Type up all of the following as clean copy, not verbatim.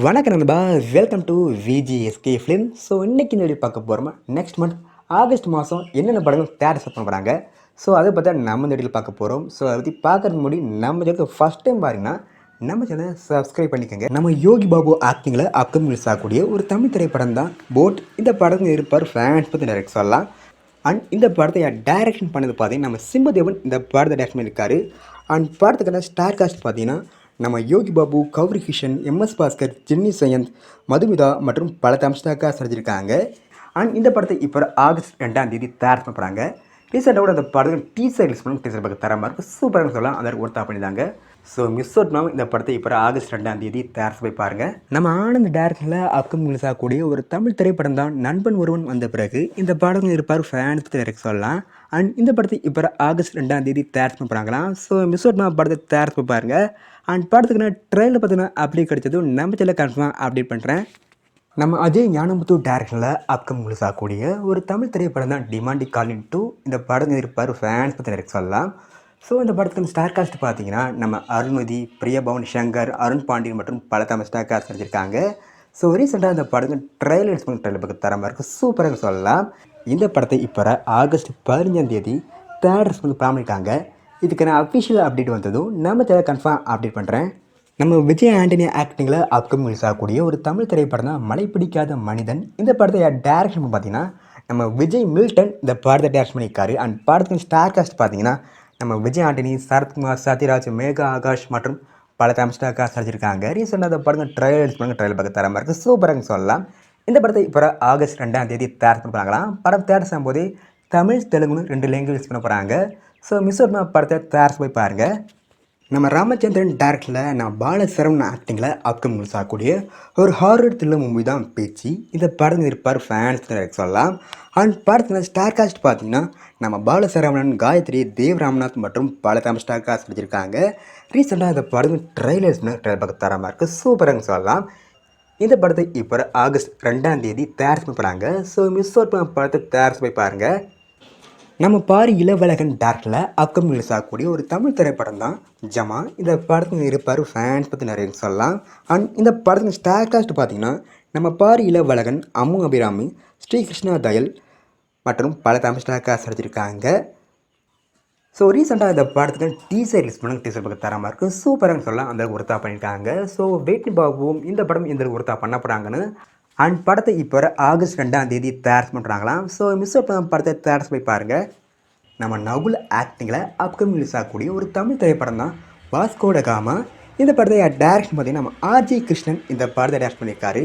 வணக்கம் நண்பா, welcome to VGSK film. So இன்றைக்கி இந்த வீடியோ பார்க்க போகிறோமா, நெக்ஸ்ட் மந்த் ஆகஸ்ட் மாதம் என்னென்ன படங்கள் தேட்டர் பண்ண போகிறாங்க. ஸோ அதை பற்றி நம்ம இந்த வீடியோவில் பார்க்க போகிறோம். ஸோ அதை பற்றி பார்க்கறதுக்கு முன்னாடி நம்ம சேனலுக்கு ஃபஸ்ட் டைம் பாருங்கன்னா நம்ம சேனலை சப்ஸ்கிரைப் பண்ணிக்கோங்க. நம்ம யோகி பாபு ஆக்டிங்கில் அப்கமிங் ரிலீஸ் ஆகக்கூடிய ஒரு தமிழ் திரைப்படம் தான் போட். இந்த படத்துக்கு இருப்பார் ஃபேன்ஸ் பற்றி நிறைய சொல்லலாம். அண்ட் இந்த படத்தை டைரக்ஷன் பண்ணது பார்த்தீங்கன்னா நம்ம சிம்பதேவன் இந்த படத்தை டைரக்ஷன் பண்ணியிருக்காரு. அண்ட் படத்துக்கான ஸ்டார் காஸ்ட் பார்த்தீங்கன்னா நம்ம யோகி பாபு, கௌரி கிஷன், எம்எஸ் பாஸ்கர், ஜென்னி சயந்த், மதுமிதா மற்றும் பல தமிழ்ஸ்டாக்கா செஞ்சுருக்காங்க. அண்ட் இந்த படத்தை இப்போ ஆகஸ்ட் 2 தயார் பண்ணுறாங்க. ரீசெண்டாக கூட அந்த படத்துக்கு டீசர் ரிலீஸ் பண்ணி டீசர் பார்க்க தரமாக இருக்குது, சூப்பராக சொல்லலாம். அந்த ஒருத்தா பண்ணியிருந்தாங்க. ஸோ மிஸ் அவுட் பண்ணாமல் இந்த படத்தை இப்போ ஆகஸ்ட் 2 தயார் போய் பாருங்கள். நம்ம ஆனந்த் டேரக்டரில் அப்கமிங் ரிலீஸ் ஆகக்கூடிய ஒரு தமிழ் திரைப்படம் தான் நண்பன் ஒருவன். வந்த பிறகு இந்த படத்தில் இருப்பார் ஃபேன்ஸ் டைரக்ட் சொல்லலாம். அண்ட் இந்த படத்தை இப்போ ஆகஸ்ட் 2 தயார் பண்ணுறாங்களாம். ஸோ மிஸ் அவுட் பண்ணாமல் படத்தை தயார் போய் பாருங்கள். அண்ட் படத்துக்கு நான் ட்ரெயிலில் பார்த்தீங்கன்னா அப்டேட் கிடைச்சதும் நம்ம சேனலில் கன்ஃபார்மாக அப்டேட் பண்ணுறேன். நம்ம அஜய் ஞானமுத்து டேரக்ஷனில் அப்கமிங் ரிலீஸ் ஆகக்கூடிய ஒரு தமிழ் திரைப்படம் தான் டிமாண்டி காலிங் 2. இந்த படத்தில் இருப்பார் ஃபேன்ஸ் பற்றி டைரக்ட் சொல்லலாம். ஸோ இந்த படத்துக்கு ஸ்டார் காஸ்ட் பார்த்தீங்கன்னா நம்ம அருண்மதி, பிரியபவன், சங்கர், அருண் பாண்டியன் மற்றும் பல தமிழ் ஸ்டார் காஸ்ட் செஞ்சுருக்காங்க. ஸோ ரீசெண்டாக இந்த படத்துக்கு ட்ரெயிலர்ஸ் பண்ணி ட்ரெயிலர் பக்கம் தரமாக இருக்குது, சூப்பராக சொல்லலாம். இந்த படத்தை இப்போ ஆகஸ்ட் 15 தேட்டர்ஸ் வந்து பிளான் பண்ணியிருக்காங்க. இதுக்கான அஃபிஷியல் அப்டேட் வந்ததும் நம்ம சேனல் கன்ஃபார்ம் அப்டேட் பண்ணுறேன். நம்ம விஜய் ஆண்டனி ஆக்டிங்கில் அப்கமிங் ரிலீஸ் ஆகக்கூடிய ஒரு தமிழ் திரைப்படம் தான் மழை பிடிக்காத மனிதன். இந்த படத்தை டேரக்ஷன் பார்த்தீங்கன்னா நம்ம விஜய் மில்டன் இந்த படத்தை டேரக்ஷன் பண்ணியிருக்காரு. அண்ட் படத்துக்கு ஸ்டார் காஸ்ட் பார்த்தீங்கன்னா நம்ம விஜய் ஆண்டனி, சரத்குமார், சத்யராஜ், மேகா ஆகாஷ் மற்றும் பல தமிழ் ஸ்டார் காஸ்ட் அடிச்சிருக்காங்க. ரீசெண்டாக அந்த படங்கள் ட்ரெயிலர்ஸ் பண்ணுங்க, ட்ரெயிலர் பார்க்க தரமாக இருக்குது, சூப்பராக சொல்லலாம். இந்த படத்தை இப்போ ஆகஸ்ட் 2 தயார் பண்ணுறாங்களாம். படம் தயார் செய்யும்போதே தமிழ், தெலுங்குன்னு 2 லாங்குவேஜ் பண்ண போகிறாங்க. ஸோ மிஸ் அவுட் படத்தை தயார் போய் பாருங்கள். நம்ம ராமச்சந்திரன் டேரக்டரில் நம்ம பாலசரவணன் ஆக்டிங்கில் அப்கமிங் ரிலீஸ் ஆகக்கூடிய ஒரு ஹாரர் த்ரில்லர் மூவி தான் பேச்சு. இந்த படத்தில் இருப்பார் ஃபேன்ஸ் டைரக்ட் சொல்லலாம். அண்ட் படத்தில் ஸ்டார் காஸ்ட் பார்த்தீங்கன்னா நம்ம பாலசரவணன், காயத்ரி, தேவ் ராம்நாத் மற்றும் பல தமிழ் ஸ்டார் காஸ்ட் நடிச்சிருக்காங்க. ரீசெண்டாக இந்த படத்தில் ட்ரெயிலர்ஸ் ட்ரெயிலர் பார்க்க தரமாக இருக்குது, சூப்பராக சொல்லலாம். இந்த படத்தை இப்போ ஆகஸ்ட் 2 தயார் பண்ணுறாங்க. ஸோ மிஸ் அவுட் பண்ண படத்தை தயார் போய் பாருங்கள். நம்ம பாரி இளவழகன் டேரக்டரில் அப்கமிங் ரிலீஸ் ஆகக்கூடிய ஒரு தமிழ் திரைப்படம் தான் ஜமா. இந்த படத்துக்கு இருப்பார் ஃபேன்ஸ் பற்றி நிறைய சொல்லலாம். அண்ட் இந்த படத்துக்கு ஸ்டார் காஸ்ட் பார்த்தீங்கன்னா நம்ம பாரி இளவழகன், அம்மு அபிராமி, ஸ்ரீகிருஷ்ணா தயல் மற்றும் பல தமிழ் ஸ்டார் காஸ்ட் நடிச்சிருக்காங்க. ஸோ ரீசெண்டாக இந்த படத்துக்கு டீசர் ரிலீஸ் பண்ண டீசர் பார்க்க தரமாக இருக்குது, சூப்பராக சொல்லலாம். அந்த ஒருத்தா பண்ணியிருக்காங்க. ஸோ வெயிட் பாபுவும் இந்த படம் எந்த ஒருத்தா பண்ண போகிறாங்கன்னு. அண்ட் படத்தை இப்போ ஆகஸ்ட் 2 தயார் பண்ணுறாங்களாம். ஸோ மிஸ் அவுட் பண்ண படத்தை தயார் போய் பாருங்கள். நம்ம நகுல் ஆக்டிங்கில் அப்கமிங் ரிலீஸ் ஆகக்கூடிய ஒரு தமிழ் திரைப்படம் தான் வாஸ்கோட காமா. இந்த படத்தை டேரக்ஷன் பார்த்தீங்கன்னா நம்ம ஆர்ஜி கிருஷ்ணன் இந்த படத்தை டேரக்ட் பண்ணியிருக்காரு.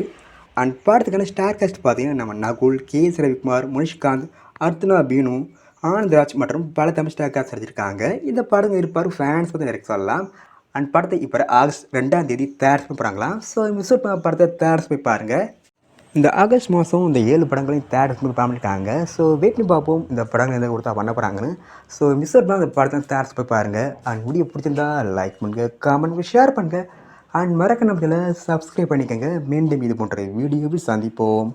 அண்ட் படத்துக்கான ஸ்டார் காஸ்ட் பார்த்தீங்கன்னா நம்ம நகுல், கே.எஸ். ரவிக்குமார், முனிஷ்காந்த், அர்த்தனா பீனு, ஆனந்த்ராஜ் மற்றும் பல தமிழ் ஸ்டார் காஸ்ட் செஞ்சுருக்காங்க. இந்த படம் இருப்பார் ஃபேன்ஸ் பற்றி டைரக்ட் சொல்லலாம். அண்ட் படத்தை இப்போ ஆகஸ்ட் 2 தயார் பண்ணுறாங்களாம். ஸோ மிஸ் அவுட் பண்ண படத்தை தயார் போய் பாருங்கள். இந்த ஆகஸ்ட் மாதம் இந்த 7 படங்களையும் தேட்டர் பண்ணியிருக்காங்க. ஸோ வெயிட் பார்ப்போம் இந்த படங்கள் எந்த கொடுத்தா பண்ண போகிறாங்கன்னு. ஸோ மிஸ் அவுட் பண்ணால் இந்த படத்தை தேட்டர் போய் பாருங்கள். அண்ட் வீடியோ பிடிச்சிருந்தா லைக் பண்ணுங்கள், கமெண்ட் பண்ணுங்கள், ஷேர் பண்ணுங்கள். அண்ட் மறக்க நம்ம சப்ஸ்கிரைப் பண்ணிக்கோங்க. மீண்டும் இது போன்ற வீடியோவில் சந்திப்போம்.